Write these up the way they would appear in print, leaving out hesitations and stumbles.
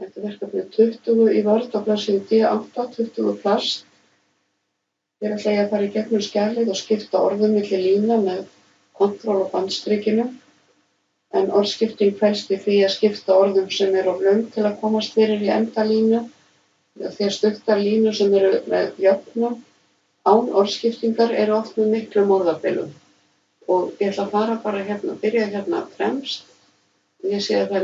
Þetta er verkefni 20 í Word á blaðsíðu D8, 20 plast. Hér ætla ég að fara í gegnum skjalið og skipta orðum milli lína með kontról- og bandstrikinu. En orðskipting felst í því að skipta orðum sem eru of löng til að komast fyrir í endalínu. Því að stuttar línur sem eru með jöfnum án orðskiptingar eru oft með miklum orðabilum. Og ég ætla að fara bara hérna, byrja hérna fremst. Ég sé að það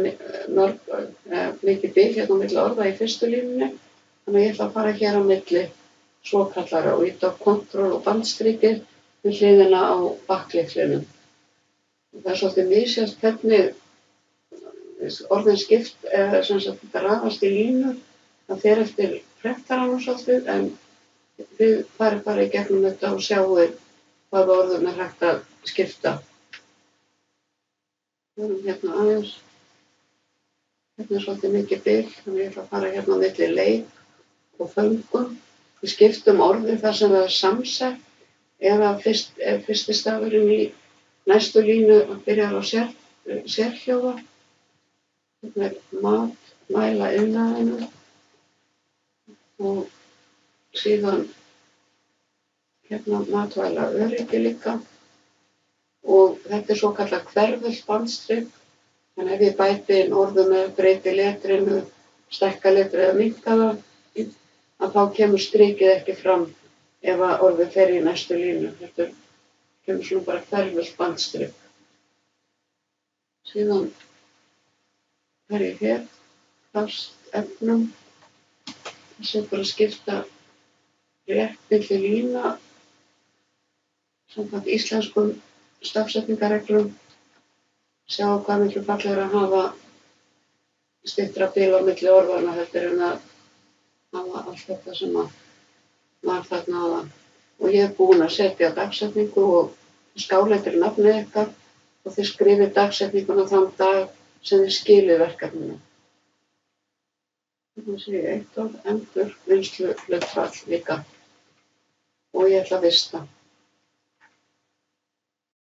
er mikið bil hérna á milli orða í fyrstu línunni. Þannig að ég ætla að fara hér á milli svokallara og ýta á kontról- og bandstrikið við hliðina á bakklyklinum. Það er svolítið misjafnt hvernig orðin skipt, sem sagt þetta raðast í línur. Það fer eftir prentaranum svolítið, en við farum bara í gegnum þetta og sjáum hvaða orðum er hægt að skipta. Við erum hérna aðeins. Hérna er svolítið mikið bil, þannig ég ætla að fara hérna á milli leik og föngum. Við skiptum orði þar sem það er samsett, eða fyrsti stafurinn í næstu línu byrjar á sérhljóða. Hérna er mat, mæla iðnaðinum og síðan hérna matvæla öryggi líka. Og þetta er svokallað hverfult bandstrik. Þannig ef ég bæti inn orðum eða breyti letrinu, stækka letrið eða minnka það, að þá kemur strikið ekki fram ef að orðið fer í næstu línu. Þetta kemur svona bara hverfult bandstrik. Síðan fer ég hér, plast, efnum. Þessi er bara að skipta rétt milli lína samkvæmt íslenskum stafsetningarreglum. Sjá hvað miklu fallegra að hafa styttra bil á milli orðanna heldur en að hafa allt þetta sem var þarna áðan. Og ég er búin að setja dagsetningu og skáleitri nafnið ykkar og þið skrifið dagsetninguna þann dag sem þið skilið verkefninu. Þannig sé ég eitt orð, endurvinnsluhlutfall líka. Og ég ætla að vista.